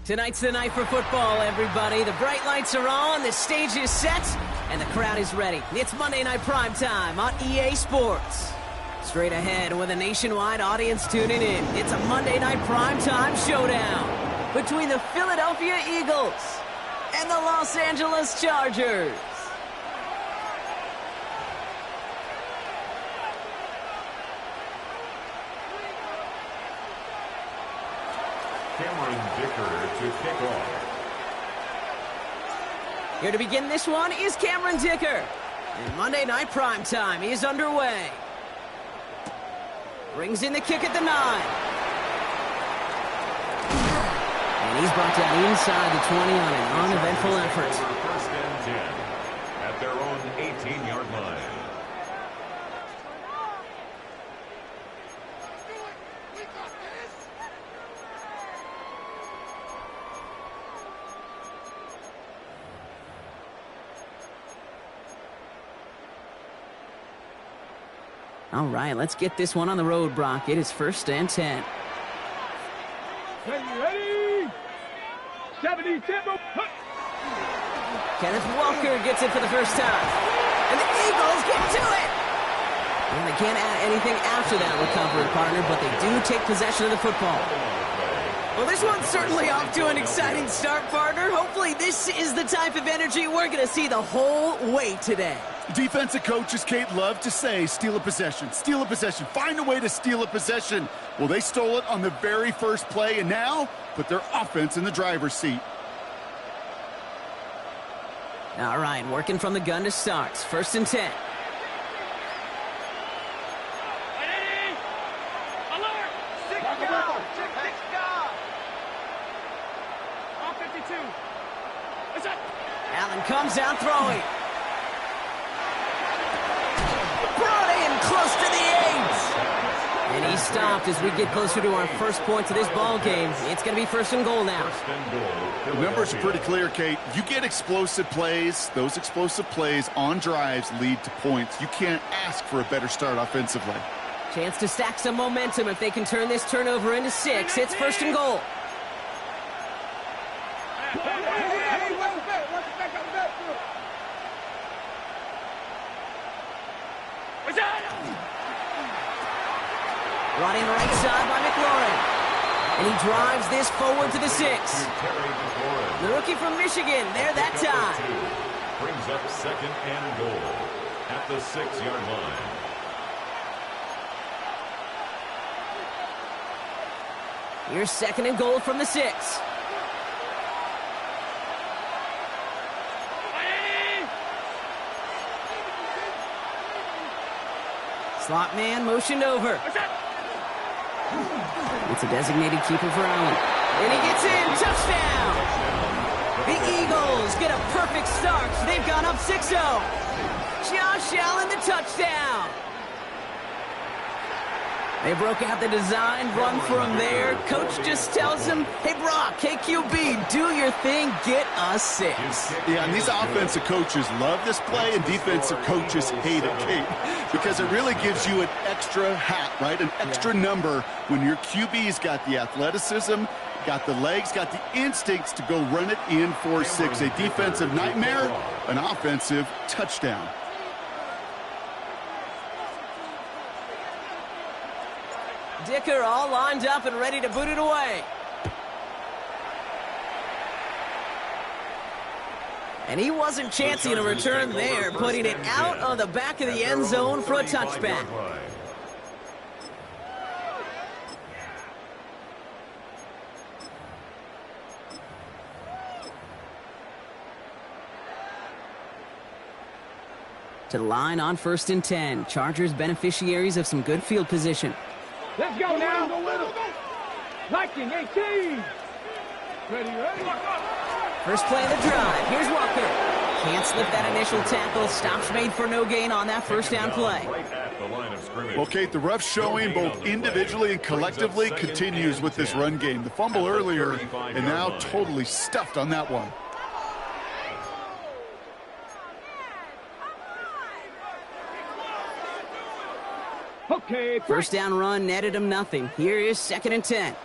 Tonight's the night for football, everybody. The bright lights are on, the stage is set, and the crowd is ready. It's Monday Night Primetime on EA Sports. Straight ahead with a nationwide audience tuning in, it's a Monday Night Primetime showdown between the Philadelphia Eagles and the Los Angeles Chargers. To kick off. Here to begin this one is Cameron Dicker. And Monday Night Primetime is underway. Brings in the kick at the 9. And he's brought down inside the 20 on an uneventful effort. First and 10 at their own 18-yard line. All right, let's get this one on the road, Brock. It is first and 10. Ready? 70 tempo. Kenneth Walker gets it for the first time. And the Eagles get to it. And they can't add anything after that recovery, partner, but they do take possession of the football. Well, this one's certainly off to an exciting start, partner. Hopefully this is the type of energy we're going to see the whole way today. Defensive coaches, Kate, love to say, steal a possession, find a way to steal a possession. Well, they stole it on the very first play, and now put their offense in the driver's seat. All right, working from the gun to start. First and 10. Alert! Six guard! All 52. What's up? Allen comes out throwing. Brought in close to the 8. And he stopped as we get closer to our first points of this ball game. It's going to be first and goal now. The numbers are pretty clear, Kate. You get explosive plays. Those explosive plays on drives lead to points. You can't ask for a better start offensively. Chance to stack some momentum if they can turn this turnover into 6. It's first and goal. Brought in right side by McLaurin. And he drives this forward to the 6. The rookie from Michigan, there that time. Brings up second and goal at the 6-yard line. Here's second and goal from the 6. Slot man motioned over. It's a designated keeper for Allen. And he gets in. Touchdown! The Eagles get a perfect start. They've gone up 6-0. Josh Allen, the touchdown. They broke out the design run from there. Coach just tells him, hey, Brock, KQB, do your thing, get us 6. Yeah, and these offensive coaches love this play, and defensive coaches hate it, Kate, because it really gives you an extra hat, right? An extra number when your QB's got the athleticism, got the legs, got the instincts to go run it in for 6. A defensive nightmare, an offensive touchdown. Dicker all lined up and ready to boot it away. And he wasn't chancing a return there, putting it out of the back of the end zone for a touchback. To the line on first and 10. Chargers beneficiaries of some good field position. Let's go now. Liking 18. Ready. First play of the drive. Here's Walker. Can't slip that initial tackle. Stops made for no gain on that first down play. Well, Kate, the rough showing both individually and collectively continues with this run game. The fumble earlier and now totally stuffed on that one. Okay. First down run netted him nothing. Here is second and 10.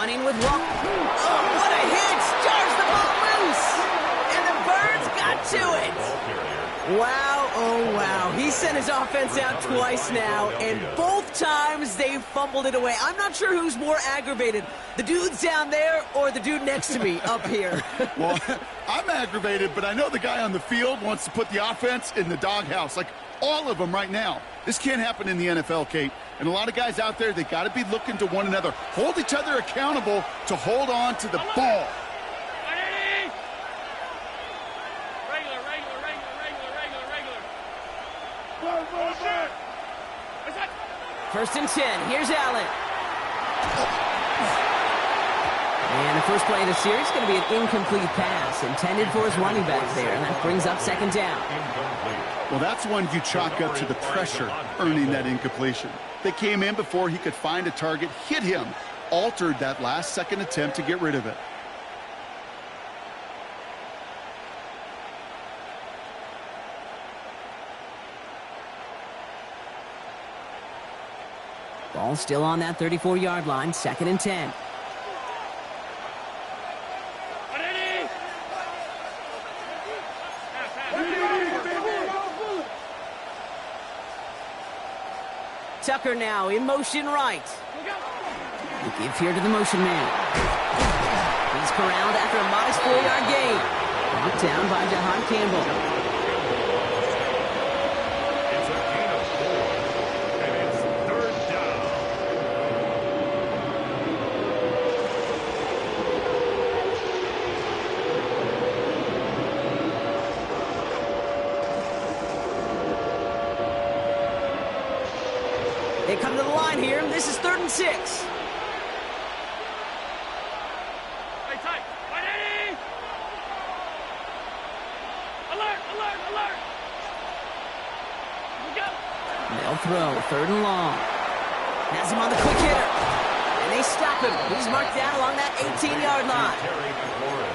running with walk. Oh, what a hit! Jars the ball loose! And the Birds got to it! Wow, oh wow. He sent his offense out twice now, and both times they fumbled it away. I'm not sure who's more aggravated, the dudes down there or the dude next to me up here. Well, I'm aggravated, but I know the guy on the field wants to put the offense in the doghouse, like all of them right now. This can't happen in the NFL, Kate. And a lot of guys out there, they got to be looking to one another. Hold each other accountable to hold on to the ball. First and 10. Here's Allen. And the first play of the series is going to be an incomplete pass intended for his running back there. And that brings up second down. Well, that's one you chalk up to the pressure earning that incompletion. They came in before he could find a target, hit him, altered that last-second attempt to get rid of it. Ball still on that 34-yard line, second and 10. Tucker now in motion right. The give here to the motion man. He's corralled after a modest 4-yard gain. Knocked down by Jahan Campbell. It's a gain of 4, and it's third down. They come to the line here. This is 3rd and 6. Hey, tight. Ready? Alert, alert, alert. We go. They'll throw, 3rd and long. Has him on the quick hitter. And they stop him. He's marked down along that 18-yard line.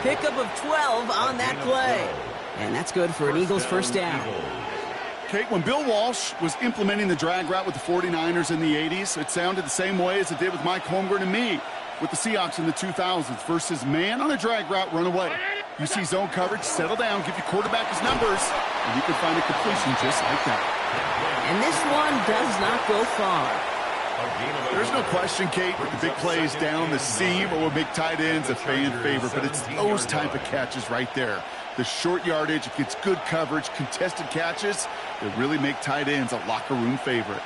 Pickup of 12 on that play. And that's good for an Eagles first down. Kate, when Bill Walsh was implementing the drag route with the 49ers in the 80s, it sounded the same way as it did with Mike Holmgren and me with the Seahawks in the 2000s versus man on a drag route, run away. You see zone coverage, settle down, give your quarterback his numbers, and you can find a completion just like that. And this one does not go far. There's no question, Kate, the big plays down the seam or will make tight ends a fan favorite, but it's those type of catches right there. The short yardage, it gets good coverage, contested catches that really make tight ends a locker room favorite.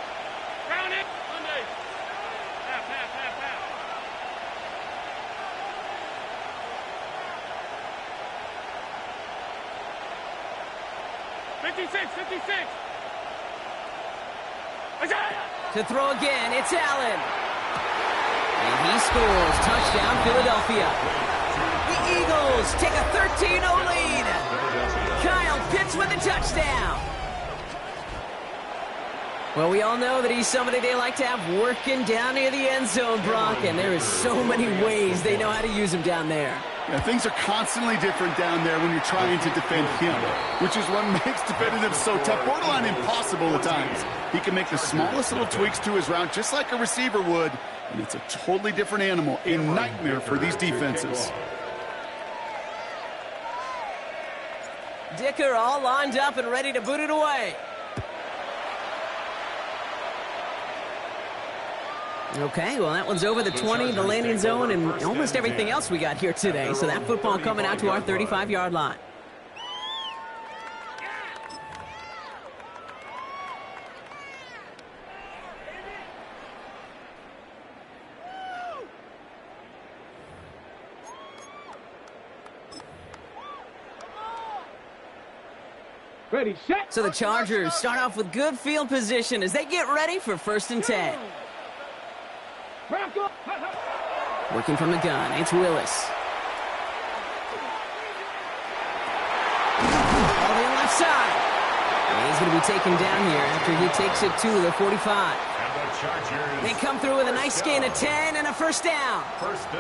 Round it. Monday. Half, half, half, half. 56, 56. To throw again, it's Allen. And he scores. Touchdown, Philadelphia. The Eagles take a 13-0 lead. Kyle Pitts with a touchdown. Well, we all know that he's somebody they like to have working down near the end zone, Brock, and there is so many ways they know how to use him down there. Yeah, things are constantly different down there when you're trying to defend him, which is what makes defending him so tough, borderline impossible at times. He can make the smallest little tweaks to his route just like a receiver would, and it's a totally different animal, a nightmare for these defenses. Dicker all lined up and ready to boot it away. Okay, well, that one's over the 20, the landing zone, and almost everything else we got here today. So that football coming out to our 35-yard line. Ready, set. So the Chargers start off with good field position as they get ready for 1st and 10. Working from the gun, it's Willis. All the left side. And he's going to be taken down here after he takes it to the 45. They come through with a nice gain of 10 and a first down.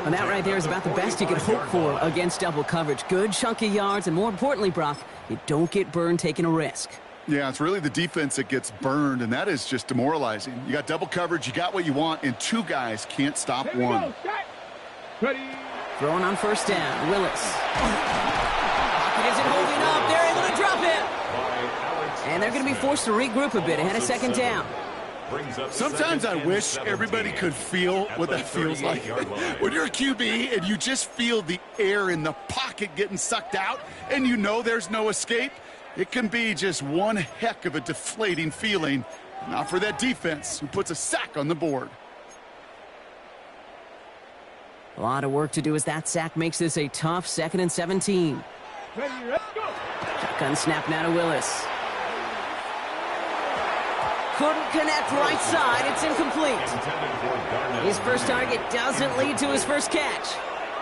And that right there is about the best you could hope for against double coverage. Good chunky yards, and more importantly, Brock, you don't get burned taking a risk. Yeah, it's really the defense that gets burned, and that is just demoralizing. You got double coverage, you got what you want, and two guys can't stop one. Throwing on first down. Willis. Pocket isn't holding up. They're able to drop it. And they're going to be forced to regroup a bit ahead of second down. Sometimes I wish everybody could feel what that feels like. When you're a QB and you just feel the air in the pocket getting sucked out and you know there's no escape, it can be just one heck of a deflating feeling. Not for that defense who puts a sack on the board. A lot of work to do as that sack makes this a tough 2nd and 17. Shotgun snap now to Willis. Couldn't connect right side. It's incomplete. His first target doesn't lead to his first catch.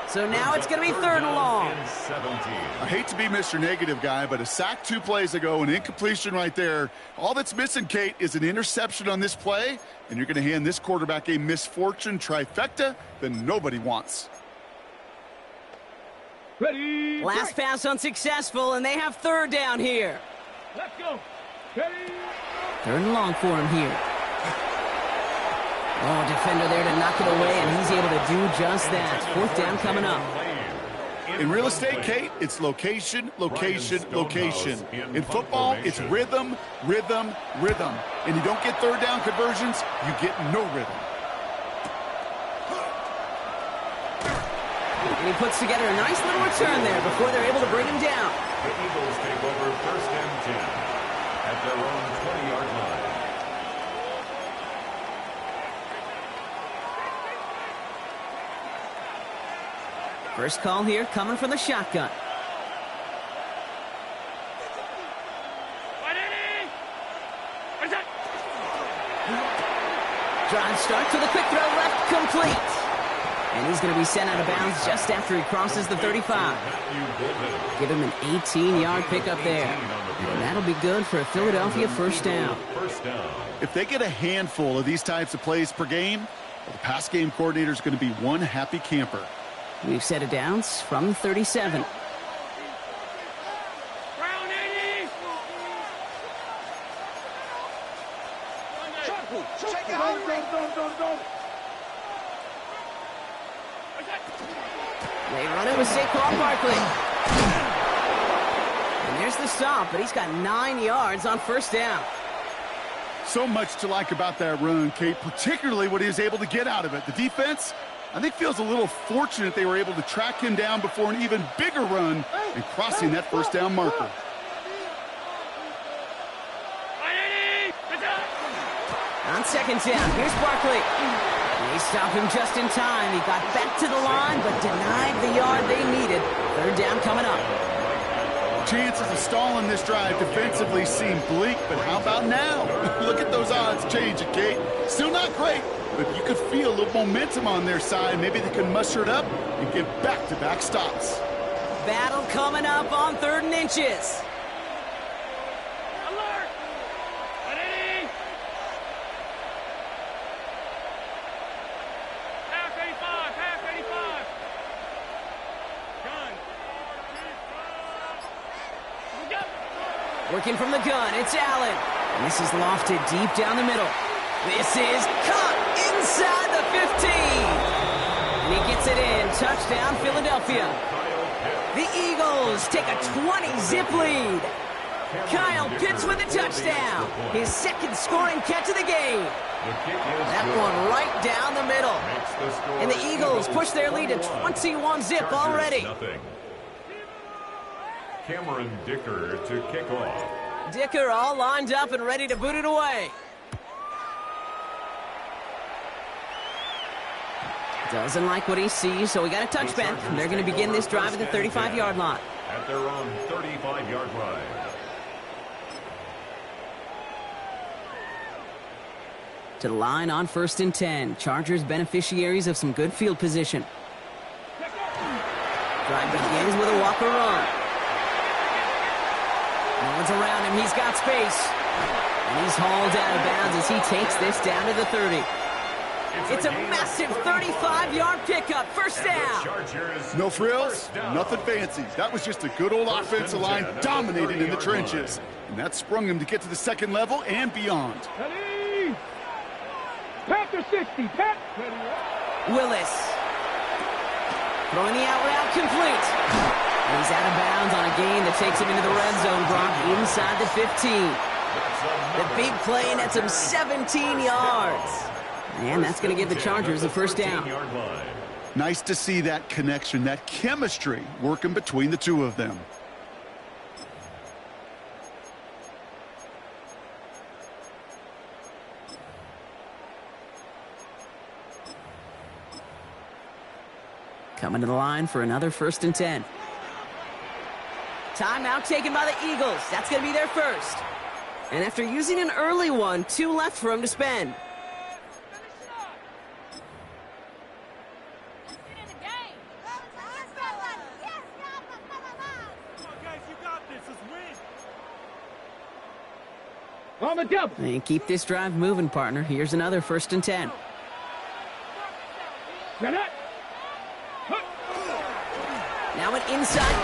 So now it's going to be 3rd and long. I hate to be Mr. Negative guy, but a sack 2 plays ago, an incompletion right there. All that's missing, Kate, is an interception on this play, and you're going to hand this quarterback a misfortune trifecta that nobody wants. Last pass unsuccessful, and they have 3rd down here. Let's go. Ready. 3rd and long for him here. Oh, defender there to knock it away, and he's able to do just that. 4th down coming up. In real estate, Kate, it's location, location, location. In football, it's rhythm, rhythm, rhythm. And you don't get 3rd down conversions, you get no rhythm. And he puts together a nice little return there before they're able to bring him down. The Eagles take over 1st and 10 at their own 20-yard line. First call here coming from the shotgun. Drive starts with a quick throw left, complete. And he's going to be sent out of bounds just after he crosses the 35. Give him an 18-yard pickup there. And that'll be good for a Philadelphia 1st down. If they get a handful of these types of plays per game, the pass game coordinator is going to be one happy camper. We've set it downs from 37. They run it with Saquon Barkley. And there's the stop, but he's got 9 yards on 1st down. So much to like about that run, Kate, particularly what he was able to get out of it. The defense, I think, feels a little fortunate they were able to track him down before an even bigger run and crossing that 1st down marker. On 2nd down, here's Barkley. They stop him just in time. He got back to the line, but denied the yard they needed. 3rd down coming up. Chances of stalling this drive defensively seem bleak, but how about now? Look at those odds changing, Kate. Still not great, but you could feel a little momentum on their side. Maybe they can muster it up and get back-to-back stops. Battle coming up on 3rd and inches. Alert! Ready! Half 85, half 85. Gun. Working from the gun, it's Allen. And this is lofted deep down the middle. This is caught inside the 15. And he gets it in. Touchdown, Philadelphia. The Eagles take a 20-zip lead. Kyle Pitts with a touchdown. His 2nd scoring catch of the game. That one right down the middle. And the Eagles push their lead to 21-zip already. Cameron Dicker to kick off. Dicker all lined up and ready to boot it away. Doesn't like what he sees, so we got a touchback. They're going to begin this drive at the 35-yard line. At their own 35-yard line. To the line on 1st and 10. Chargers beneficiaries of some good field position. Drive begins with a Walker run. No one's around him. He's got space. And he's hauled out of bounds as he takes this down to the 30. It's a massive 35-yard pickup. 1st down. No frills, nothing fancy. That was just a good old offensive line dominating in the trenches. And that sprung him to get to the 2nd level and beyond. Ready! Panther 60, Pat. Willis. Throwing the out route complete. And he's out of bounds on a gain that takes him into the red zone, Brock, inside the 15. The big play nets him 17 yards. And that's going to give the Chargers the first down. Nice to see that connection, that chemistry working between the two of them. Coming to the line for another 1st and 10. Timeout taken by the Eagles. That's going to be their first. And after using an early one, 2 left for him to spend. And keep this drive moving, partner. Here's another 1st and 10. Now an inside.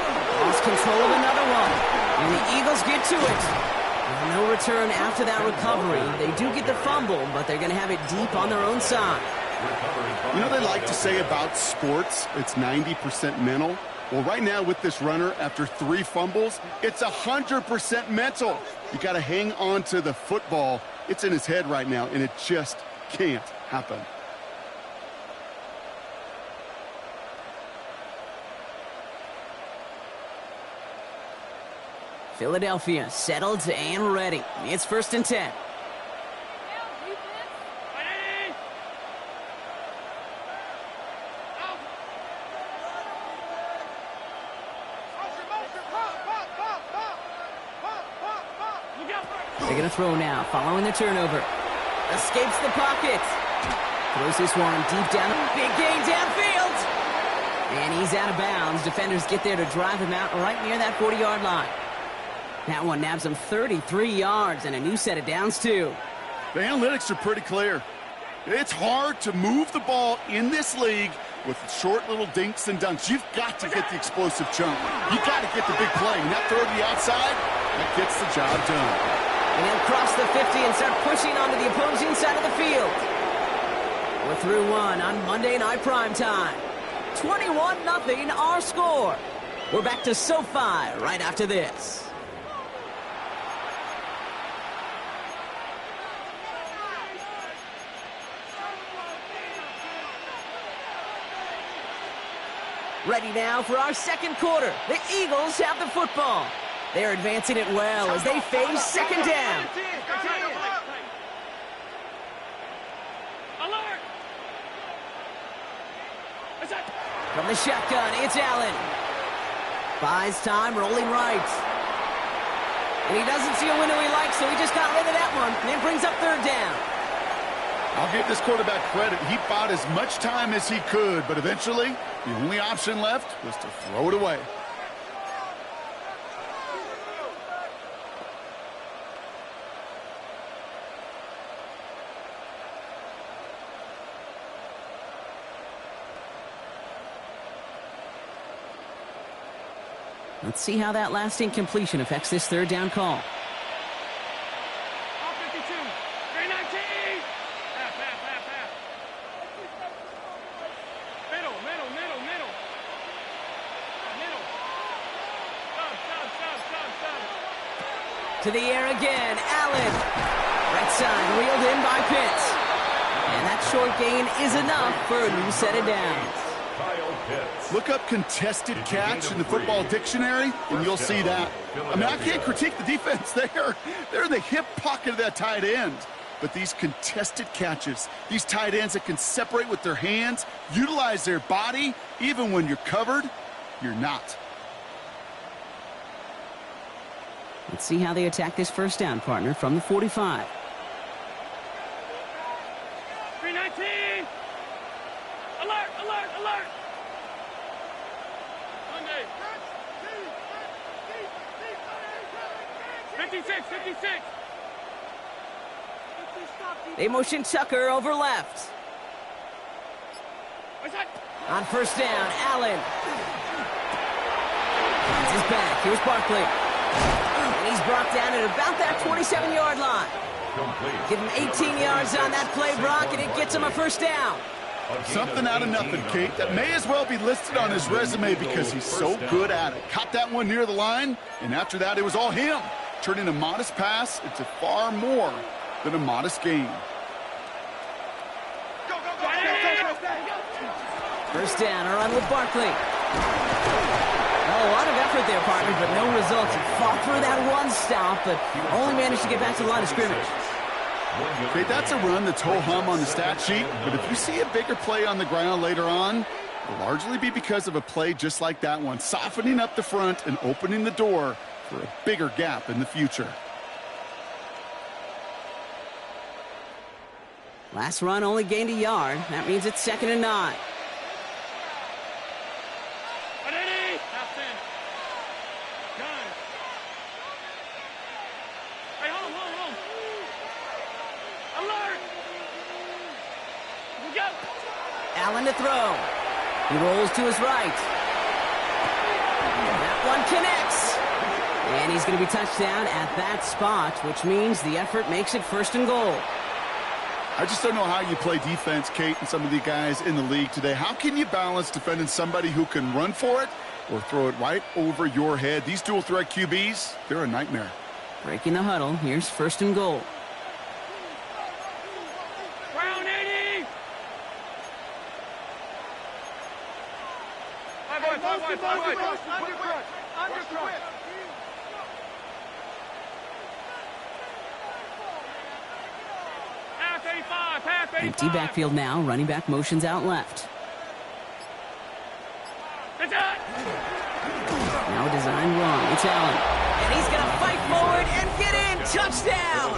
Lost control of another one. And the Eagles get to it. And no return after that recovery. They do get the fumble, but they're going to have it deep on their own side. You know they like to say about sports, it's 90% mental. Well, right now with this runner, after 3 fumbles, it's 100% mental. You got to hang on to the football. It's in his head right now, and it just can't happen. Philadelphia settled and ready. It's 1st and 10. They're going to throw now, following the turnover. Escapes the pocket. Throws this one deep down. Big gain downfield. And he's out of bounds. Defenders get there to drive him out right near that 40-yard line. That one nabs him 33 yards and a new set of downs, too. The analytics are pretty clear. It's hard to move the ball in this league with short little dinks and dunks. You've got to get the explosive chunk. You've got to get the big play. And that throw to the outside, that gets the job done. And he'll cross the 50 and start pushing onto the opposing side of the field. We're through one on Monday Night Primetime. 21-0 our score. We're back to SoFi right after this. Ready now for our second quarter. The Eagles have the football. They're advancing it well as they face second down. From the shotgun, it's Allen. Buys time, rolling right. And he doesn't see a window he likes, so he just got rid of that one. And it brings up 3rd down. I'll give this quarterback credit. He bought as much time as he could, but eventually, the only option left was to throw it away. Let's see how that last incompletion affects this 3rd down call. To the air again, Allen. Right side, wheeled in by Pitts. And that short gain is enough for a new set of downs. Look up contested catch in the football dictionary, and you'll see that. I mean, I can't critique the defense there. They're in the hip pocket of that tight end. But these contested catches, these tight ends that can separate with their hands, utilize their body, even when you're covered, you're not. Let's see how they attack this 1st down, partner, from the 45. 319! Alert, alert, alert! Sunday. 56, 56! They motion Tucker over left. On 1st down, Allen. Finds his back. Here's Barkley. And he's brought down at about that 27-yard line. Give him 18 yards on that play, Brock, and it gets him a 1st down. Something out of nothing, Kate. That may as well be listed on his resume because he's so good at it. Caught that one near the line, and after that, it was all him. Turning a modest pass into far more than a modest gain. First down, a run with Barkley. Oh, a lot of effort there, partner, but no results. He fought through that one stop, but only managed to get back to the line of scrimmage. Okay, that's a run that's ho-hum on the stat sheet, but if you see a bigger play on the ground later on, it'll largely be because of a play just like that one, softening up the front and opening the door for a bigger gap in the future. Last run only gained a yard. That means it's 2nd and 9. Allen to throw. He rolls to his right. That one connects. And he's going to be touched down at that spot, which means the effort makes it 1st and goal. I just don't know how you play defense, Kate, and some of the guys in the league today. How can you balance defending somebody who can run for it or throw it right over your head? These dual threat QBs, they're a nightmare. Breaking the huddle. Here's 1st and goal. Empty backfield now. Running back motions out left. Now a design run. It's Allen. And he's going to fight forward and get in. Touchdown!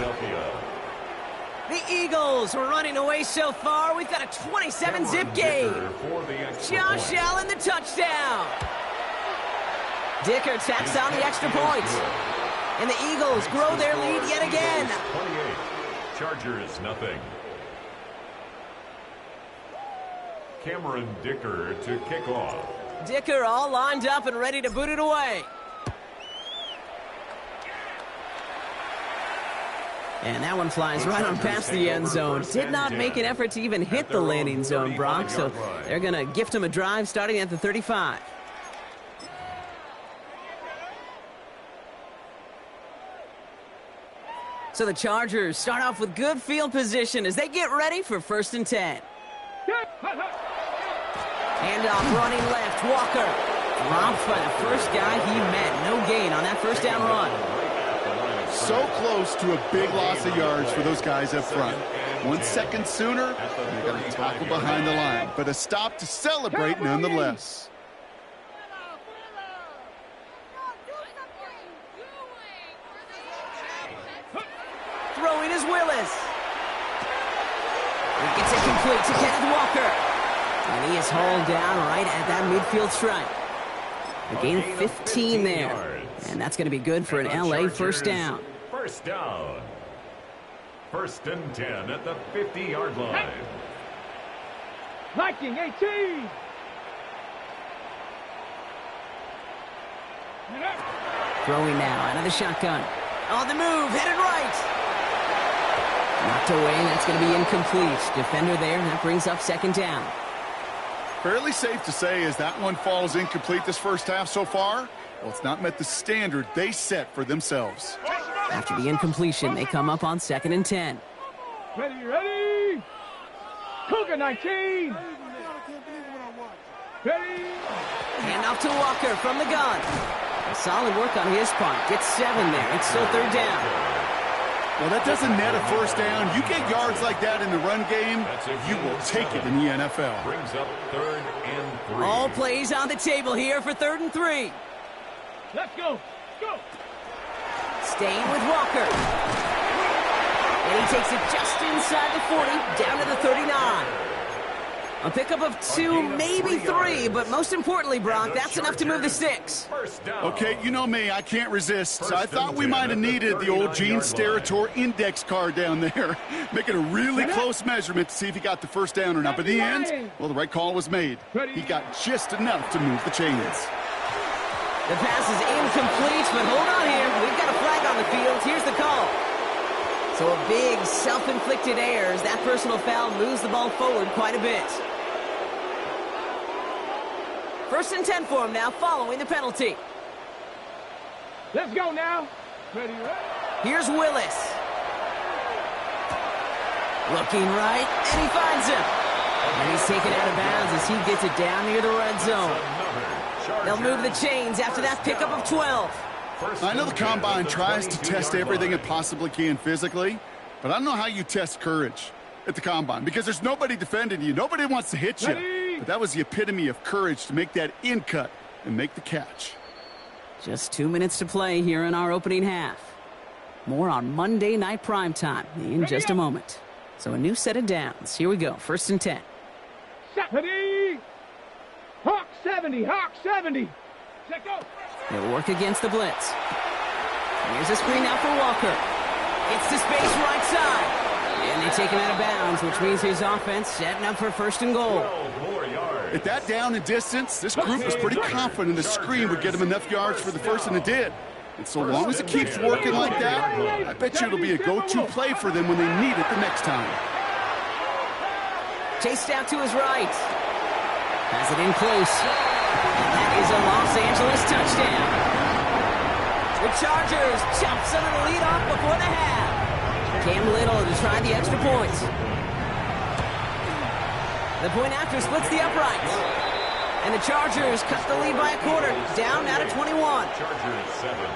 The Eagles are running away so far. We've got a 27-zip game. Josh Allen, the touchdown. Dicker tacks on the extra point. And the Eagles grow their lead yet again. 28. Chargers, nothing. Cameron Dicker to kick off. Dicker all lined up and ready to boot it away. And that one flies right on past the end zone. Did not make an effort to even hit the landing zone, Brock, so they're going to gift him a drive starting at the 35. So the Chargers start off with good field position as they get ready for 1st and 10. Handoff running left, Walker. Dropped by the first guy he met. No gain on that 1st down run. So close to a big loss of yards for those guys up front. 1 second sooner, they got a tackle behind the line, but a stop to celebrate nonetheless. Throwing is Willis. He gets it complete to Kenneth Walker. And he is hauled down right at that midfield stripe. A gain of 15 there. And that's going to be good for an LA 1st down. 1st down. 1st and 10 at the 50-yard line. Viking 18. Throwing now out of the shotgun. On the move, headed right. Knocked away, that's going to be incomplete. Defender there, that brings up 2nd down. Fairly safe to say as that one falls incomplete this first half so far, well, it's not met the standard they set for themselves. After the incompletion, they come up on 2nd and 10. Ready. Cougar 19. Ready. Handoff to Walker from the gun. Solid work on his part. Gets 7 there. It's still 3rd down. Well, that doesn't net a 1st down. You get yards like that in the run game, you will take it in the NFL. Brings up 3rd and 3. All plays on the table here for 3rd and 3. Let's go. Go. Staying with Walker. And he takes it just inside the 40, down to the 39. A pickup of 2, maybe 3, but most importantly, Brock, that's enough to move the sticks. Okay, you know me, I can't resist. So I thought we might have needed the old Gene Steratore index card down there. Making a really close measurement to see if he got the 1st down or not. But in the end, well, the right call was made. He got just enough to move the chains. The pass is incomplete, but hold on here. We've got a flag on the field. Here's the call. So a big self-inflicted error as that personal foul moves the ball forward quite a bit. First and 10 for him now, following the penalty. Let's go now. Ready, right? Here's Willis. Looking right, and he finds him. And he's taken out of bounds as he gets it down near the red zone. They'll move the chains after that pickup of 12. I know the Combine tries to test everything it possibly can physically, but I don't know how you test courage at the Combine because there's nobody defending you. Nobody wants to hit you. But that was the epitome of courage to make that in cut and make the catch. Just 2 minutes to play here in our opening half. More on Monday Night Primetime in just a moment. So a new set of downs. Here we go. First and 10. Ready. Hawk 70. Hawk 70. Let go. They'll work against the blitz. Here's a screen out for Walker. Gets to space right side. And they take him out of bounds, which means his offense setting up for first and goal. At that down and distance, this group was pretty confident the screen would get him enough yards for the first, and it did. And so long as it keeps working like that, I bet you it'll be a go-to play for them when they need it the next time. Chased out to his right. Has it in close. And that is a Los Angeles touchdown. The Chargers jump some of the lead off before the half. Cam Little to try the extra point. The point after splits the uprights. And the Chargers cut the lead by a quarter, down now to 21. Chargers 7.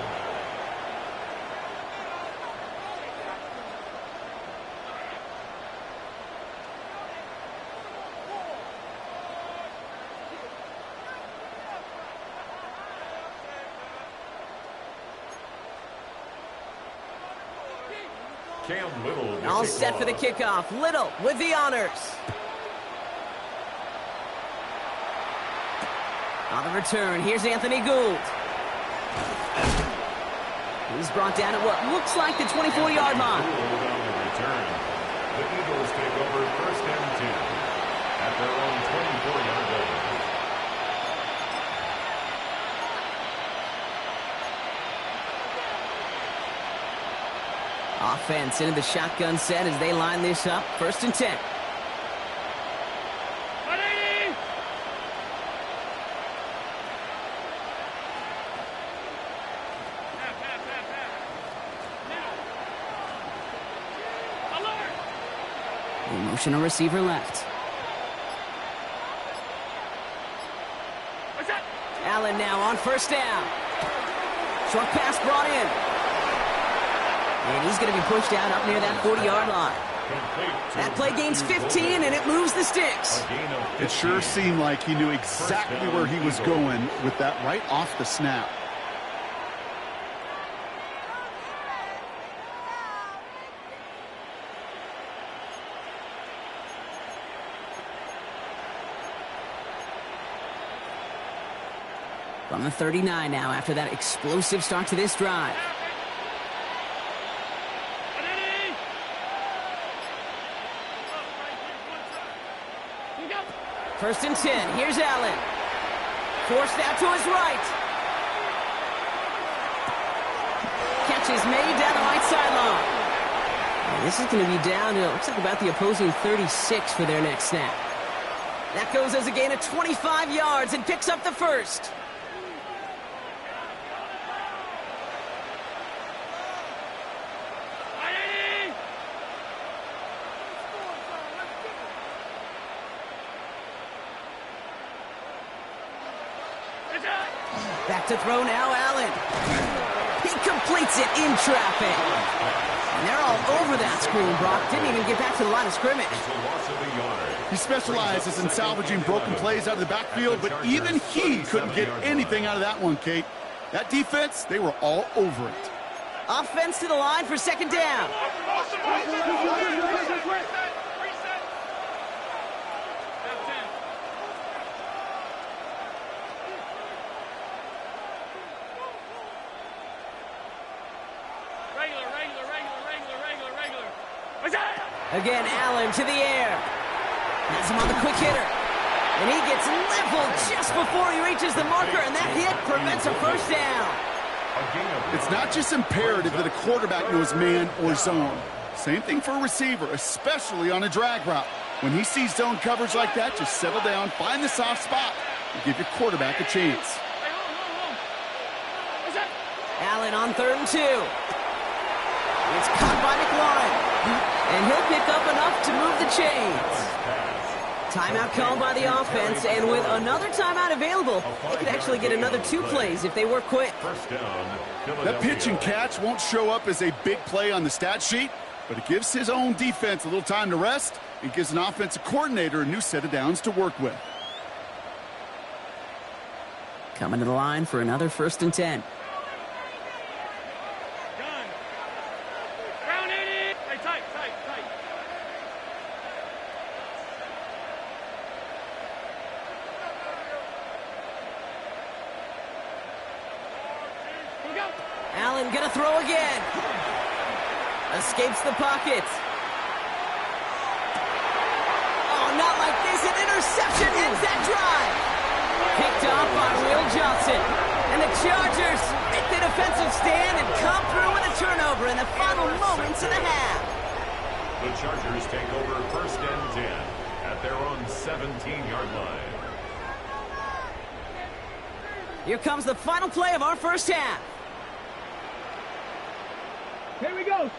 Cam Little. All set for the kickoff. Little with the honors. On the return, here's Anthony Gould. He's brought down at what looks like the 24-yard line. On the return. The Eagles take over first and 10 at their own 24-yard line. Offense into the shotgun set as they line this up. First and 10. Motion a receiver left. Allen now on first down. Short pass brought in. And he's going to be pushed out up near that 40-yard line. That play gains 15, and it moves the sticks. It sure seemed like he knew exactly where he was going with that right off the snap. From the 39 now after that explosive start to this drive. First and 10. Here's Allen. Forced out to his right. Catch is made down the right sideline. And this is going to be down to, looks like about the opposing 36 for their next snap. That goes as a gain of 25 yards and picks up the first. Back to throw now, Allen. He completes it in traffic. And they're all over that screen, Brock. Didn't even get back to the line of scrimmage. He specializes in salvaging broken plays out of the backfield, but even he couldn't get anything out of that one, Kate. That defense, they were all over it. Offense to the line for second down. Again, Allen to the air. Has him on the quick hitter. And he gets leveled just before he reaches the marker, and that hit prevents a first down. It's not just imperative that a quarterback knows man or zone. Same thing for a receiver, especially on a drag route. When he sees zone coverage like that, just settle down, find the soft spot, to give your quarterback a chance. Hey, hold. What's that? Allen on 3rd and 2. It's caught by McLaurin. And he'll pick up enough to move the chains. Timeout called by the offense, and with another timeout available, they could actually get another 2 plays if they work quick. First down, That pitch and catch won't show up as a big play on the stat sheet, but it gives his own defense a little time to rest and gives an offensive coordinator a new set of downs to work with. Coming to the line for another 1st and 10. Gun. Ground in it. Hey, tight. Here we go. Allen gonna throw again. Escapes the pocket. Oh, not like this. An interception ends that drive. Picked off by Will Johnson. And the Chargers make the defensive stand and come through with a turnover in the final moments of the half. The Chargers take over 1st and 10 at their own 17-yard line. Here comes the final play of our first half. Here we go.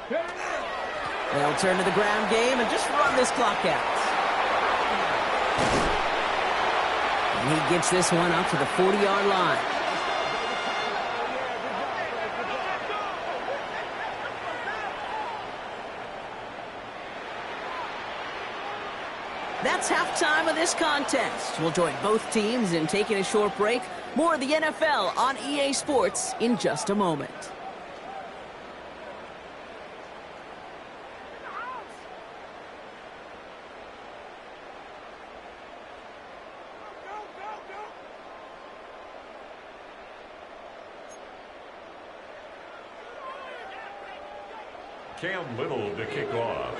They'll turn to the ground game and just run this clock out. And he gets this one up to the 40-yard line. That's halftime of this contest. We'll join both teams in taking a short break. More of the NFL on EA Sports in just a moment. Cam Little to kick off.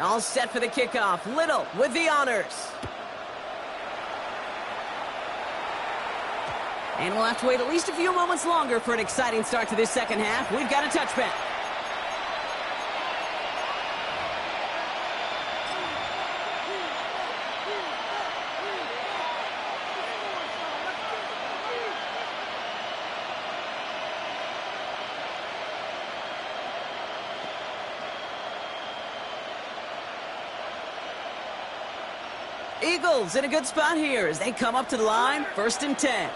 All set for the kickoff. Little with the honors. And we'll have to wait at least a few moments longer for an exciting start to this second half. We've got a touchback. Eagles in a good spot here as they come up to the line. 1st and 10.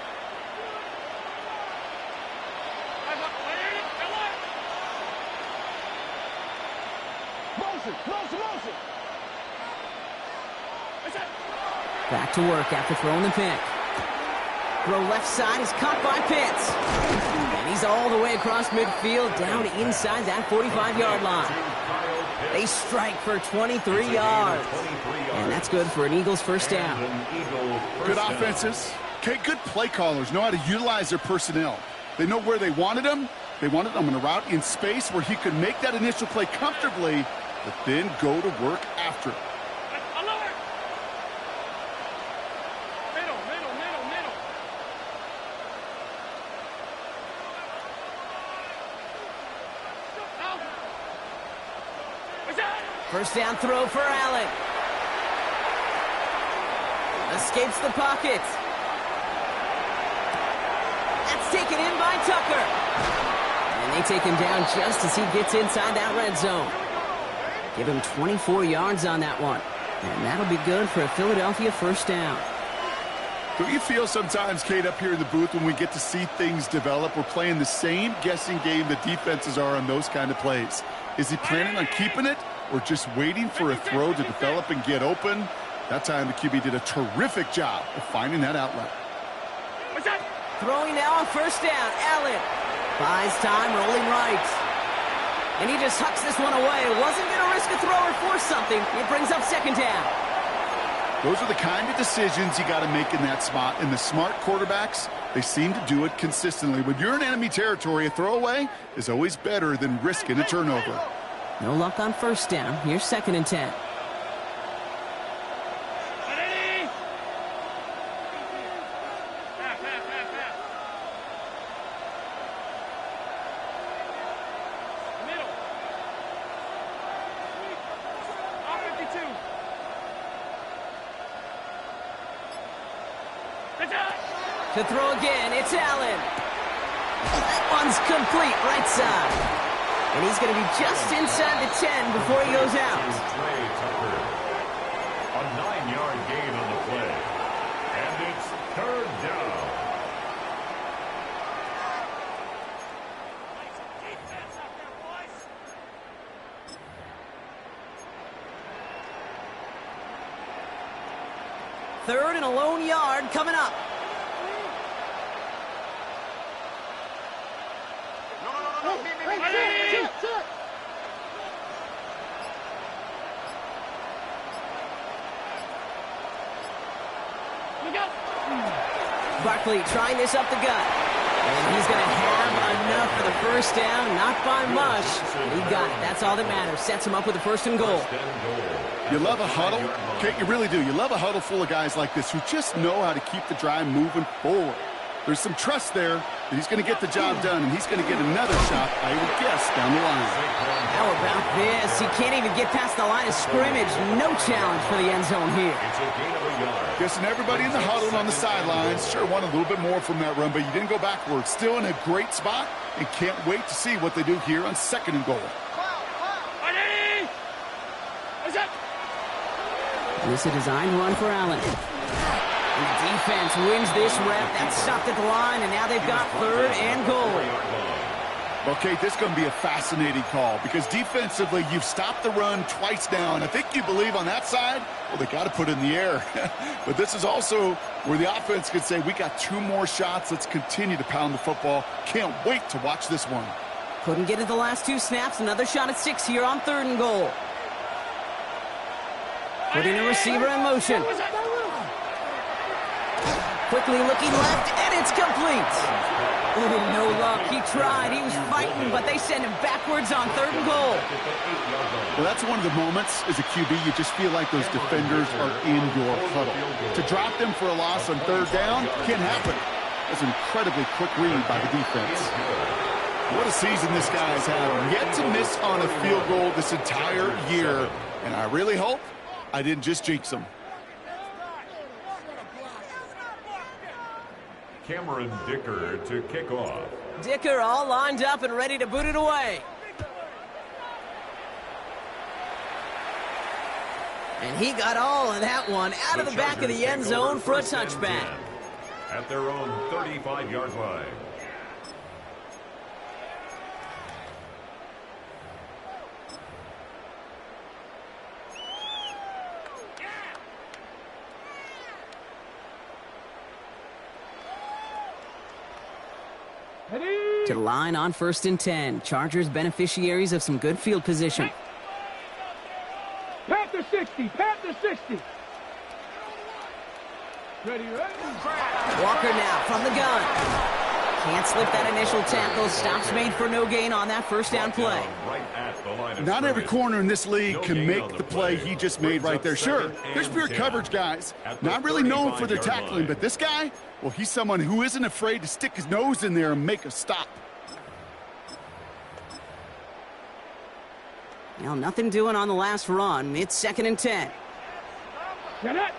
Back to work after throwing the pick. Throw left side is caught by Pitts. And he's all the way across midfield down inside that 45-yard line. They strike for 23 yards. And that's good for an Eagles first down. Good offenses. Okay, good play callers know how to utilize their personnel. They know where they wanted them. They wanted them in a route in space where he could make that initial play comfortably, but then go to work after it. First down throw for Allen. Escapes the pocket. That's taken in by Tucker. And they take him down just as he gets inside that red zone. Give him 24 yards on that one. And that'll be good for a Philadelphia first down. Don't you feel sometimes, Kate, up here in the booth when we get to see things develop, we're playing the same guessing game the defenses are on those kind of plays? Is he planning on keeping it or just waiting for a throw to develop and get open? That time the QB did a terrific job of finding that outlet. Throwing now on first down. Allen buys time, rolling right. And he just hucks this one away. Wasn't going to risk a throw or force something. It brings up second down. Those are the kind of decisions you got to make in that spot. And the smart quarterbacks, they seem to do it consistently. When you're in enemy territory, a throwaway is always better than risking a turnover. No luck on first down. Here's 2nd and 10. To throw again, it's Allen. That one's complete, right side. And he's going to be just inside the 10 before he goes out. A 9-yard gain on the play. And it's third down. Third and a lone yard coming up. Barkley trying this up the gut. And he's going to have enough for the first down. Not by much. He got it. That's all that matters. Sets him up with a first and goal. You love a huddle. Okay, you really do. You love a huddle full of guys like this who just know how to keep the drive moving forward. There's some trust there that he's going to get the job done, and he's going to get another shot, I would guess, down the line. How about this? He can't even get past the line of scrimmage. No challenge for the end zone here. It's a gain of a yard. Guessing everybody in the huddle and on the sidelines sure want a little bit more from that run, but you didn't go backwards. Still in a great spot, and can't wait to see what they do here on second and goal. This is a designed run for Allen. The defense wins this rep. That's stopped at the line, and now they've got third and goal. Okay, this is going to be a fascinating call because defensively, you've stopped the run twice now, and I think you believe on that side, well, they got to put it in the air. But this is also where the offense could say, we got 2 more shots. Let's continue to pound the football. Can't wait to watch this one. Couldn't get it the last 2 snaps. Another shot at 6 here on third and goal. Putting a receiver in motion. Quickly looking left, and it's complete. Ooh, no luck. He tried. He was fighting, but they send him backwards on third and goal. Well, that's one of the moments as a QB, you just feel like those defenders are in your huddle. To drop them for a loss on third down can't happen. That's an incredibly quick read by the defense. What a season this guy's having. Yet to miss on a field goal this entire year, and I really hope I didn't just jinx him. Cameron Dicker to kick off. Dicker all lined up and ready to boot it away. And he got all of that one out of the back of the end zone for a touchback. At their own 35-yard line. To the line on 1st and 10. Chargers beneficiaries of some good field position. Panther 60, Panther 60. Ready. Walker now from the gun. Can't slip that initial tackle. Stops made for no gain on that first down play. Not every corner in this league can make the play he just made right there. Sure, there's pure coverage guys. Not really known for their tackling, but this guy, well, he's someone who isn't afraid to stick his nose in there and make a stop. Well, nothing doing on the last run. It's 2nd and 10. Get it.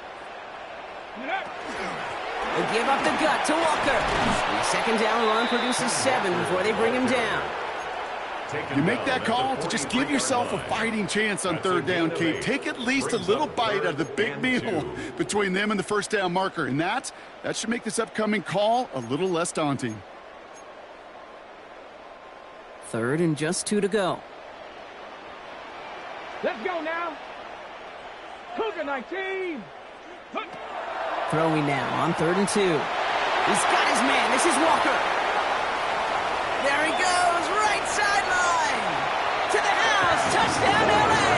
They give up the gut to Walker. The second down run produces 7 before they bring him down. You make that call to just give yourself a fighting chance on third down, Kate. Take at least a little bite out of the big meal between them and the first down marker. And that should make this upcoming call a little less daunting. 3rd and just 2 to go. Let's go now. Cougar 19. Throwing now on 3rd and 2. He's got his man. This is Walker. There he goes. Right sideline. To the house. Touchdown, LA.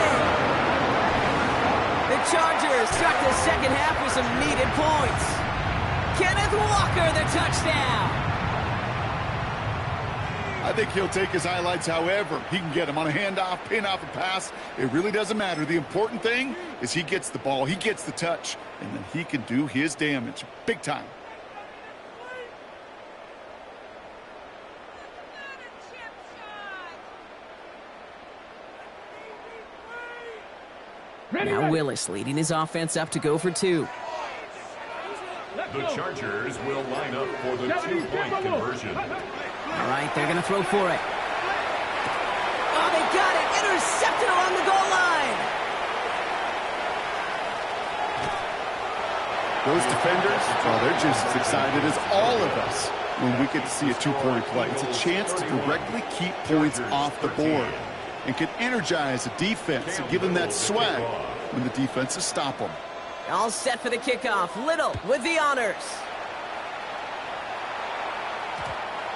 The Chargers start the second half with some needed points. Kenneth Walker, the touchdown. I think he'll take his highlights however he can get them on a handoff, pin off a pass. It really doesn't matter. The important thing is he gets the ball, he gets the touch, and then he can do his damage big time. Now Willis leading his offense up to go for 2. The Chargers will line up for the two-point conversion. All right, they're going to throw for it. Oh, they got it. Intercepted along the goal line. Those defenders, well, they're just as excited as all of us when we get to see a two-point play. It's a chance to directly keep points off the board and can energize a defense and give them that swag when the defenses stop them. All set for the kickoff. Little with the honors.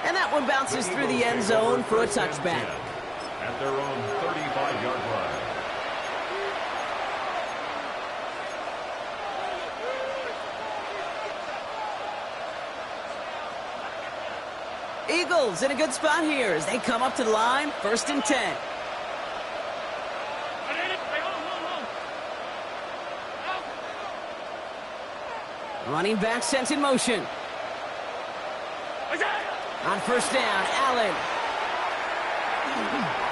And that one bounces through the end zone for a touchback. At their own 35-yard line. Eagles in a good spot here as they come up to the line, 1st and 10. Running back sent in motion. On 1st down, Allen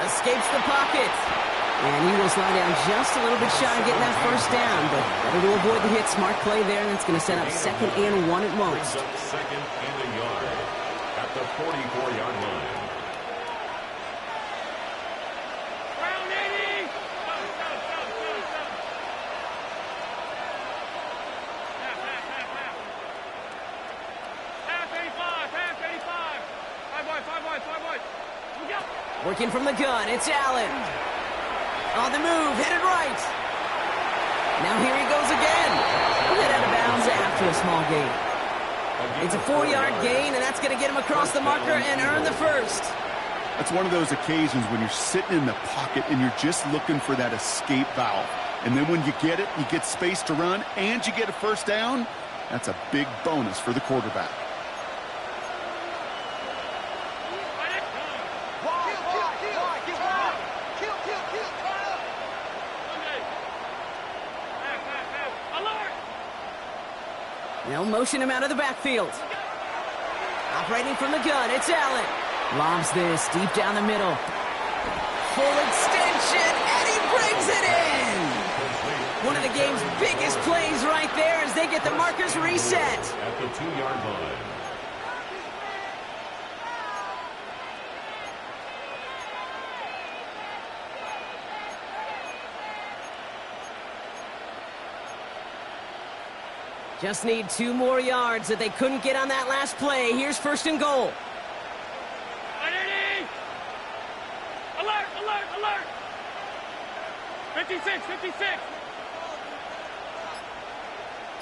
escapes the pocket. And Eagles lie down just a little bit shy of getting that 1st down, but better to avoid the hit. Smart play there, and it's going to set up 2nd and 1 at most. 2nd and a yard at the 44-yard line. Working from the gun, it's Allen. On the move, headed right. Now here he goes again. Hit out of bounds after a small gain. It's a 4-yard gain, and that's going to get him across the marker and earn the 1st. That's one of those occasions when you're sitting in the pocket and you're just looking for that escape valve. And then when you get it, you get space to run, and you get a 1st down. That's a big bonus for the quarterback. They'll motion him out of the backfield. Operating from the gun, it's Allen. Lobs this deep down the middle. Full extension, and he brings it in. One of the game's biggest plays right there as they get the markers reset. At the 2-yard line. Just need 2 more yards that they couldn't get on that last play. Here's 1st and goal. Alert, alert, alert! 56, 56!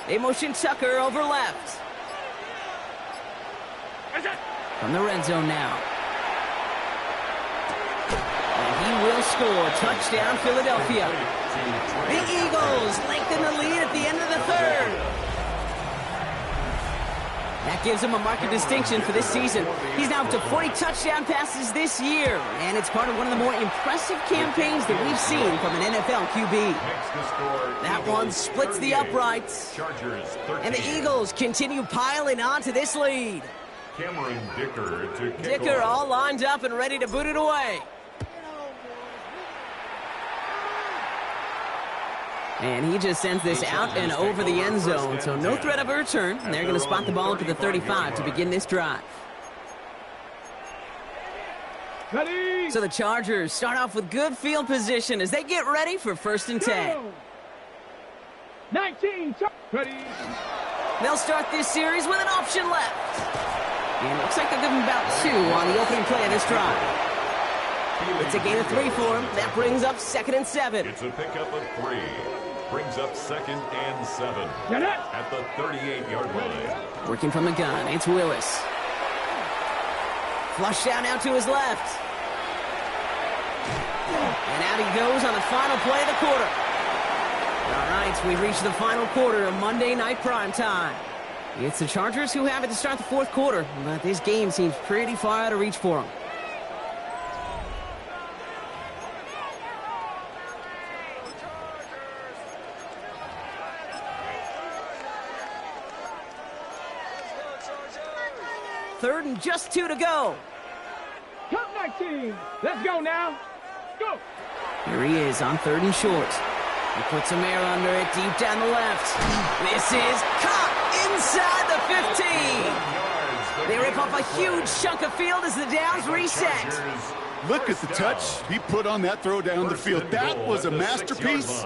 They motion Tucker over left. From the red zone now. And he will score. Touchdown, Philadelphia. The Eagles lengthen the lead at the end of the 3rd. That gives him a mark of distinction for this season. He's now up to 40 touchdown passes this year, and it's part of one of the more impressive campaigns that we've seen from an NFL QB. That one splits the uprights, and the Eagles continue piling on to this lead. Cameron Dicker to kick Dicker off. all lined up and ready to boot it away. And he just sends this out and over the end zone, so no threat of a return. And they're going to spot the ball up at the 35 to begin this drive. So the Chargers start off with good field position as they get ready for 1st and 10. 19, ready. They'll start this series with an option left. And it looks like they'll give them about 2 on the opening play of this drive. It's a gain of 3 for him. That brings up 2nd and 7. It's a pickup of 3. Brings up 2nd and 7 at the 38-yard line. Working from the gun, it's Willis. Flush down out to his left. And out he goes on the final play of the quarter. All right, we've reached the final quarter of Monday Night Primetime. It's the Chargers who have it to start the 4th quarter, but this game seems pretty far out of reach for them. Third and just 2 to go. Come 19. Let's go now. Go. Here he is on 3rd and short. He puts some air under it deep down the left. This is caught inside the 15. They rip off a huge chunk of field as the downs reset. Look at the touch he put on that throw down the field. That was a masterpiece,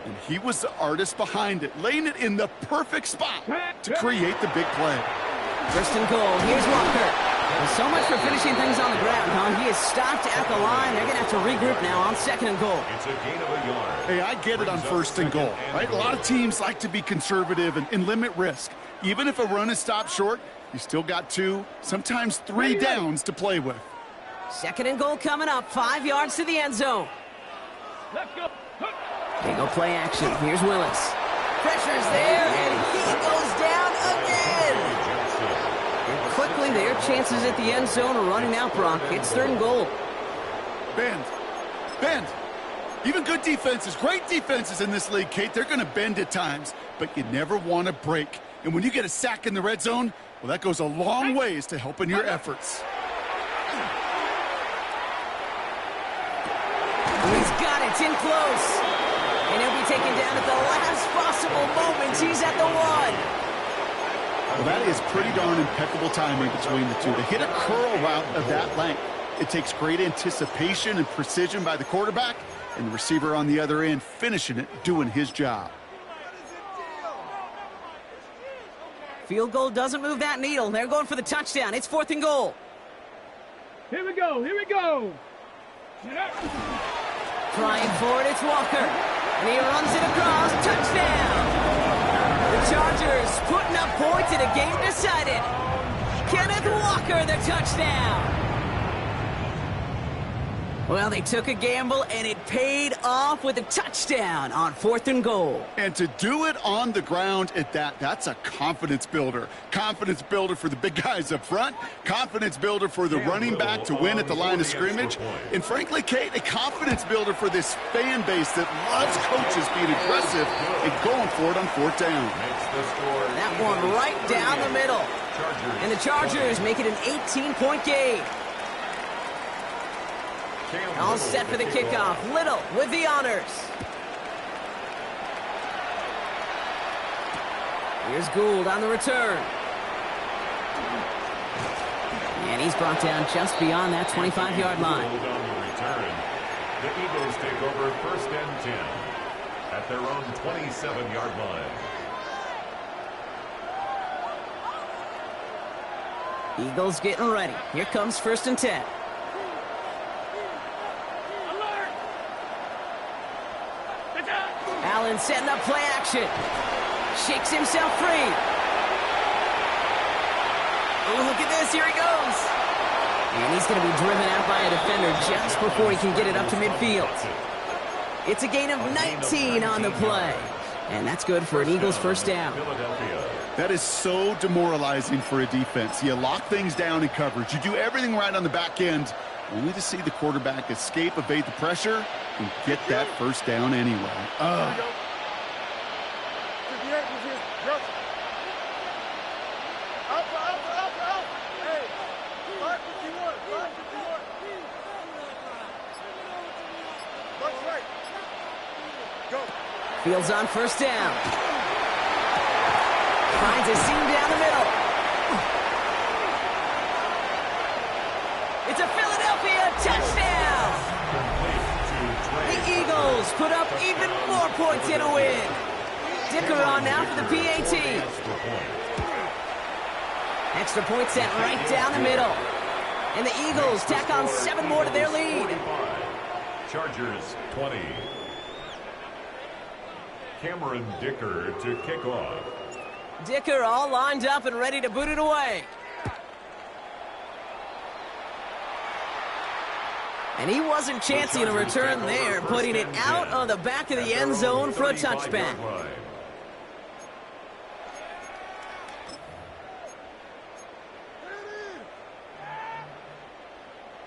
and he was the artist behind it, laying it in the perfect spot to create the big play. First and goal. Here's Walker. Well, so much for finishing things on the ground, huh? He is stopped at the line. They're going to have to regroup now on second and goal. It's a gain of a yard. Hey, I get it on first and goal, right? A lot of teams like to be conservative and limit risk. Even if a run is stopped short, you still got 2, sometimes 3 downs to play with. Second and goal coming up. 5 yards to the end zone. Let's go. They go play action. Here's Willis. Pressure's there, and he goes down again. And quickly, their chances at the end zone are running out, Brock. It's third and goal. Bend. Even good defenses, great defenses in this league, Kate, they're going to bend at times, but you never want to break. And when you get a sack in the red zone, well, that goes a long ways to helping your efforts. He's got it. It's in close. And he'll be taken down at the last possible moment. He's at the 1. Well, that is pretty darn impeccable timing between the two. To hit a curl route of that length, it takes great anticipation and precision by the quarterback, and the receiver on the other end finishing it, doing his job. Field goal doesn't move that needle. They're going for the touchdown. It's fourth and goal. Here we go. Here we go. Trying for it, it's Walker. And he runs it across. Touchdown! The Chargers putting up points in a game decided. Kenneth Walker, the touchdown. Well, they took a gamble, and it paid off with a touchdown on fourth and goal. And to do it on the ground at that's a confidence builder. Confidence builder for the big guys up front. Confidence builder for the running back to win at the line of scrimmage. And frankly, Kate, a confidence builder for this fan base that loves coaches being aggressive and going for it on fourth down. That one right down the middle. And the Chargers make it an 18-point game. All set for the kickoff. Little with the honors. Here's Gould on the return. And he's brought down just beyond that 25-yard line. On the return. The Eagles take over first and 10 at their own 27-yard line. Eagles getting ready. Here comes first and 10. Allen setting up play action. Shakes himself free. Oh, look at this. Here he goes. And he's going to be driven out by a defender just before he can get it up to midfield. It's a gain of 19 on the play. And that's good for an Eagles first down. That is so demoralizing for a defense. You lock things down in coverage. You do everything right on the back end, only to see the quarterback escape, evade the pressure, and get that first down anyway. Fields on first down. Finds a seam down the middle. It's a Philadelphia touchdown! The Eagles put up even more points in a win. Dicker on now for the PAT. Extra point set right down the middle. And the Eagles tack on 7 more to their lead. Chargers 20. Cameron Dicker to kick off. Dicker all lined up and ready to boot it away. And he wasn't chancing a return there, putting it out on the back of the end zone for a touchback.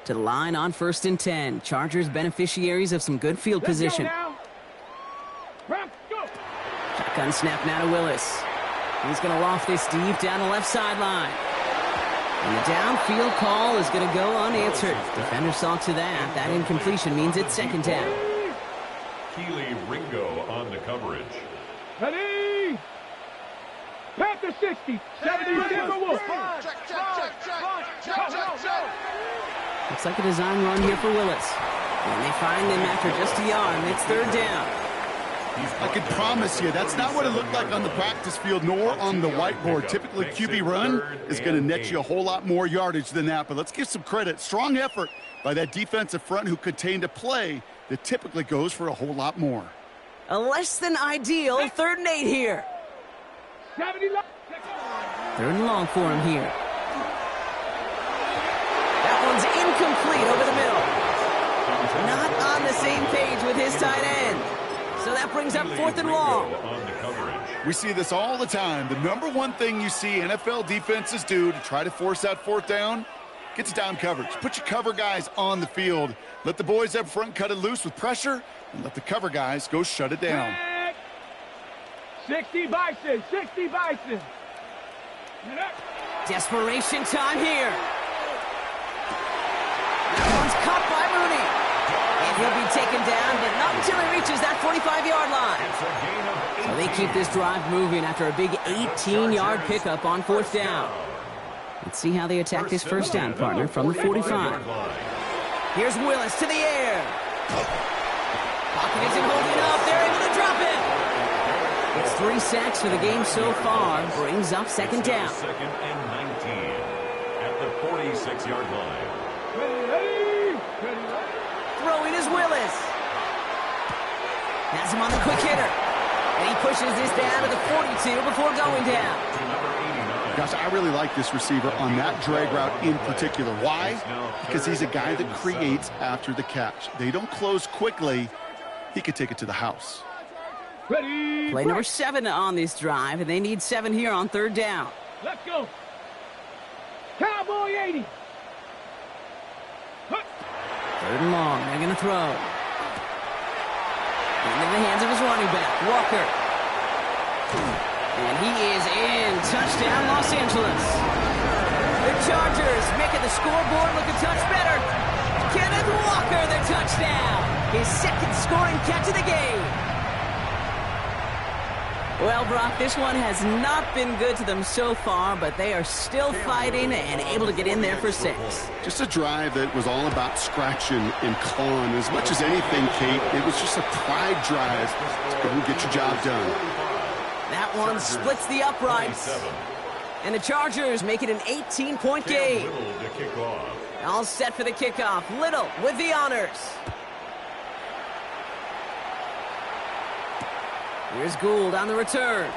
To the line on first and 10. Chargers beneficiaries of some good field position. Shotgun snap now to Willis. He's going to loft this deep down the left sideline. And the downfield call is going to go unanswered. Defender saw to that. That incompletion means it's second down. Keely Ringo on the coverage. Ready? Pep. At the 60. 70 Timberwolves. Looks like a design run here for Willis. And they find him after just a yard, and it's third down. I can promise you, that's not what it looked like on the practice field nor on the whiteboard. Typically, QB run is going to net you a whole lot more yardage than that. But let's give some credit. Strong effort by that defensive front who contained a play that typically goes for a whole lot more. A less than ideal 3rd and 8 here. 70 long. 3rd and long for him here. That one's incomplete over the middle. Not on the same page with his tight end. So that brings up 4th and long. We see this all the time. The number one thing you see NFL defenses do to try to force that 4th down, get to down coverage. Put your cover guys on the field. Let the boys up front cut it loose with pressure, and let the cover guys go shut it down. 60 Bison. 60 Bison. Desperation time here. That one's caught by Mooney. And he'll be taken down, but not until he reaches that 45-yard line. So they keep this drive moving after a big 18-yard pickup on 4th down. Let's see how they attack this first down, partner, from the 45. Here's Willis to the air. Pocket isn't holding up. They're able to drop it. It's 3 sacks for the game so far. Brings up 2nd down. 2nd and 19 at the 46-yard line. Throwing is Willis. Has him on the quick hitter. And he pushes this down to the 42 before going down. Gosh, I really like this receiver on that drag route in particular. Why? Because he's a guy that creates after the catch. They don't close quickly. He could take it to the house. Ready. Play number 7 on this drive, and they need 7 here on 3rd down. Let's go. Cowboy 80. 3rd and long. They're going to throw. Into the hands of his running back, Walker. And he is in. Touchdown, Los Angeles. The Chargers making the scoreboard look a touch better. Kenneth Walker, the touchdown. His 2nd scoring catch of the game. Well, Brock, this one has not been good to them so far, but they are still fighting and able to get in there for 6. Just a drive that was all about scratching and clawing. As much as anything, Kate, it was just a pride drive to go and get your job done. That one splits the uprights. And the Chargers make it an 18-point game. All set for the kickoff. Little with the honors. Here's Gould on the return.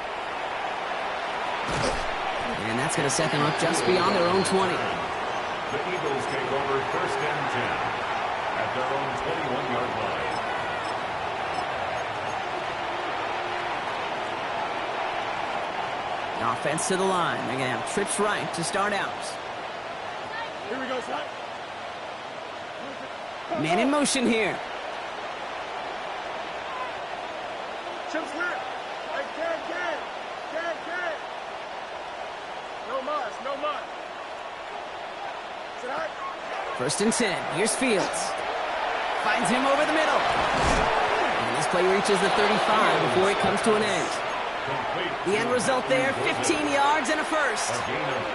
And that's going to set them up just beyond their own 20. The Eagles take over 1st and 10 at their own 21-yard line. Offense to the line. They're going to have trips right to start out. Here we go, son. Man in motion here. Chip clear. Hey, can. No mas. Sit high. 1st and 10. Here's Fields. Finds him over the middle. And this play reaches the 35 before it comes to an end. The end result there, 15 yards and a first.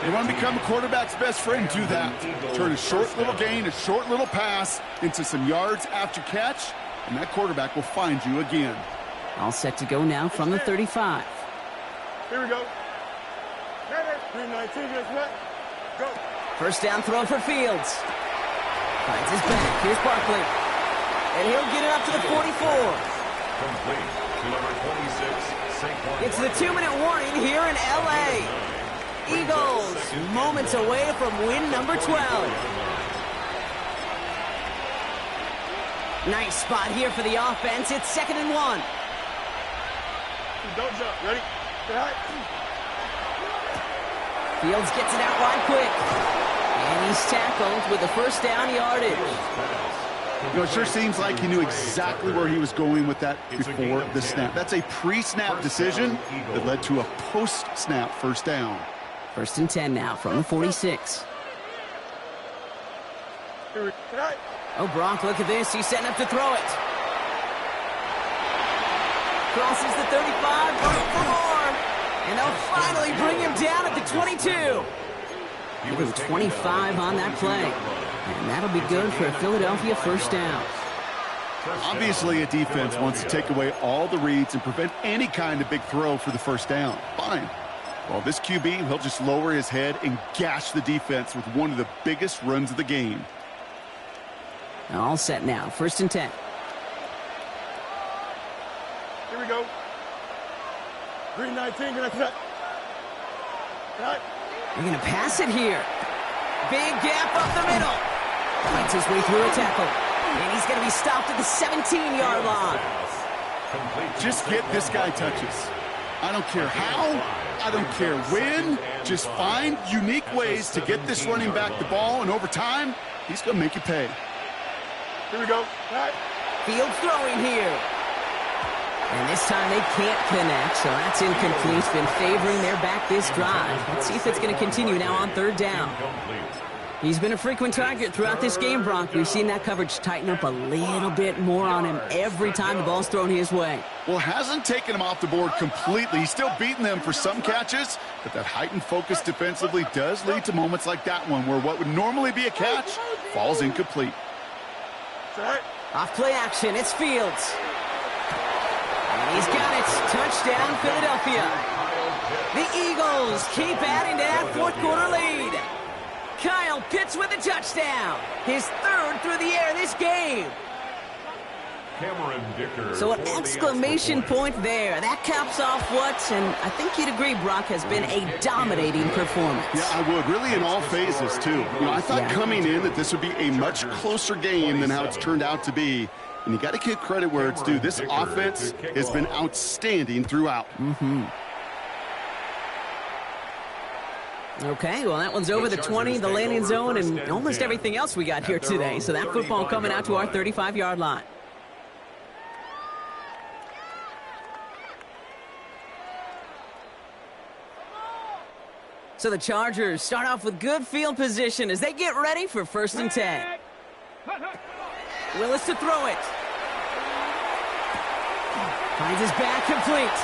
You want to become a quarterback's best friend, do that. Turn a short little gain, a short little pass into some yards after catch, and that quarterback will find you again. All set to go now from the 35. Here we go. 319, go. First down throw for Fields. Finds his back. Here's Barkley. And he'll get it up to the 44. Complete to number 26. It's the 2-minute warning here in L.A. Eagles moments away from win number 12. Nice spot here for the offense. It's 2nd and 1. Don't jump. Ready? Fields gets it out wide quick. And he's tackled with the first down yardage. You know, it sure seems like he knew exactly where he was going with that before the snap. That's a pre-snap decision that led to a post-snap first down. 1st and 10 now from the 46. Oh, Brock, look at this. He's setting up to throw it. Crosses the 35, going for more. And they'll finally bring him down at the 22. He was 25 on that play. And that'll be good for a Philadelphia first down. Obviously, a defense wants to take away all the reads and prevent any kind of big throw for the first down. Fine. Well, this QB, he'll just lower his head and gash the defense with one of the biggest runs of the game. All set now. 1st and 10. Here we go. Green 19, can I cut? Right. They're going to pass it here. Big gap up the middle. Fights his way through a tackle. And he's going to be stopped at the 17-yard line. Just get this guy touches. I don't care how. I don't care when. Just find unique ways to get this running back the ball, and over time, he's going to make you pay. Here we go. Right. Field throwing here. And this time they can't connect, so that's incomplete. Been favoring their back this drive. Let's see if it's going to continue now on 3rd down. He's been a frequent target throughout this game, Brock. We've seen that coverage tighten up a little bit more on him every time the ball's thrown his way. Well, hasn't taken him off the board completely. He's still beating them for some catches, but that heightened focus defensively does lead to moments like that one where what would normally be a catch falls incomplete. Off play action, it's Fields. And he's got it. Touchdown, Philadelphia. The Eagles keep adding to that 4th quarter lead. Kyle Pitts with a touchdown. His 3rd through the air this game. So an exclamation point there. That caps off what, and I think you'd agree, Brock, has been a dominating performance. Yeah, I would. Really in all phases, too. I thought coming in that this would be a much closer game than how it's turned out to be. And you got to give credit where it's due. This offense has been outstanding throughout. Okay, well, that one's over the 20, the landing zone, and almost everything else we got here today. So that football coming out to our 35-yard line. So the Chargers start off with good field position as they get ready for 1st and 10. Willis to throw it. Finds his back complete.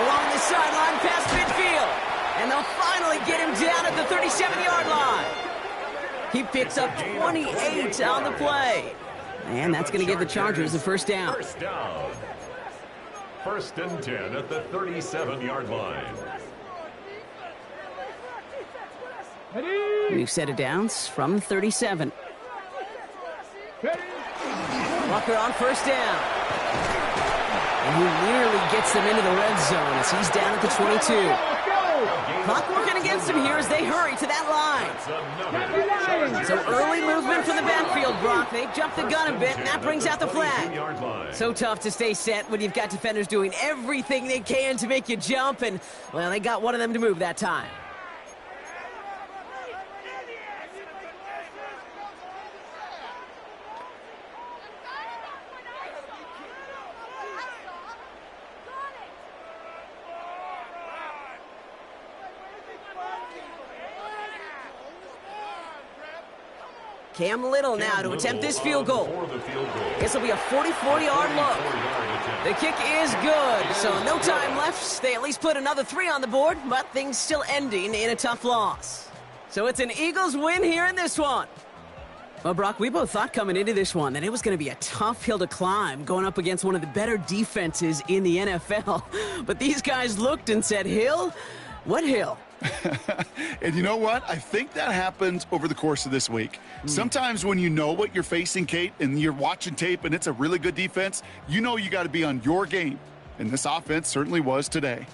Along the sideline past midfield. And they'll finally get him down at the 37-yard line. He picks up 28 on the play. And that's going to give the Chargers the first down. 1st and 10 at the 37-yard line. We've set it down from 37. Walker on 1st down. And he nearly gets them into the red zone as he's down at the 22. Clock working against him here as they hurry to that line. So early movement from the backfield, Brock. They jump the gun a bit, and that brings out the flag. So tough to stay set when you've got defenders doing everything they can to make you jump, and, well, they got one of them to move that time. Cam Little now to attempt this field goal. This will be a 44-yard look. The kick is good, so no time left. They at least put another 3 on the board, but things still ending in a tough loss. So it's an Eagles win here in this one. Well, Brock, we both thought coming into this one that it was going to be a tough hill to climb going up against one of the better defenses in the NFL. But these guys looked and said, Hill? What hill? And you know what? I think that happens over the course of this week. Sometimes when you know what you're facing, Kate, and you're watching tape and it's a really good defense, you know you got to be on your game. And this offense certainly was today.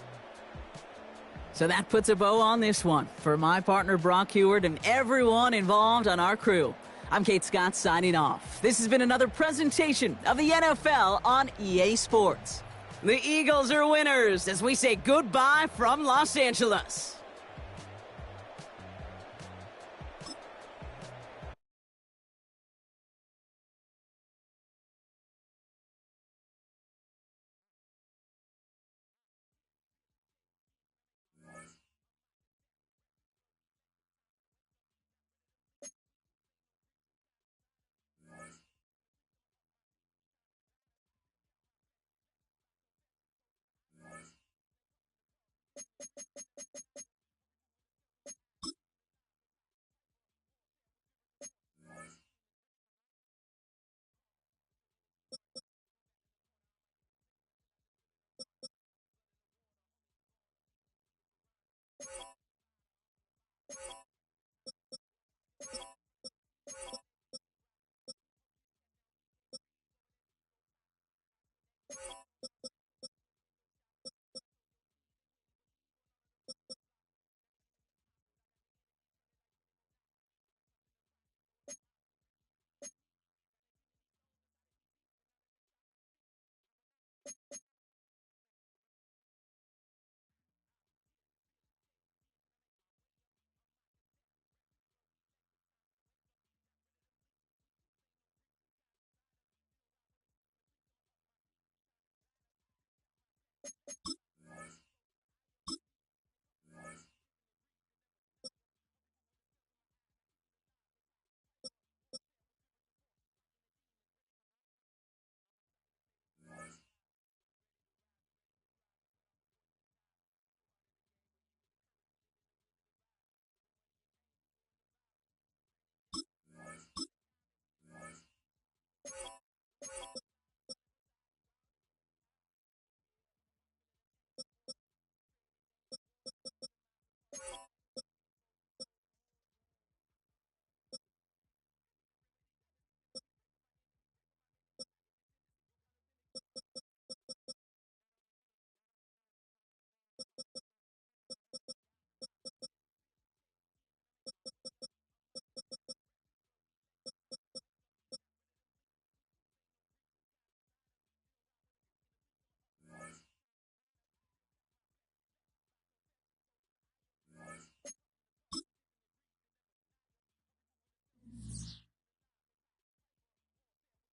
So that puts a bow on this one. For my partner, Brock Heward, and everyone involved on our crew, I'm Kate Scott signing off. This has been another presentation of the NFL on EA Sports. The Eagles are winners as we say goodbye from Los Angeles.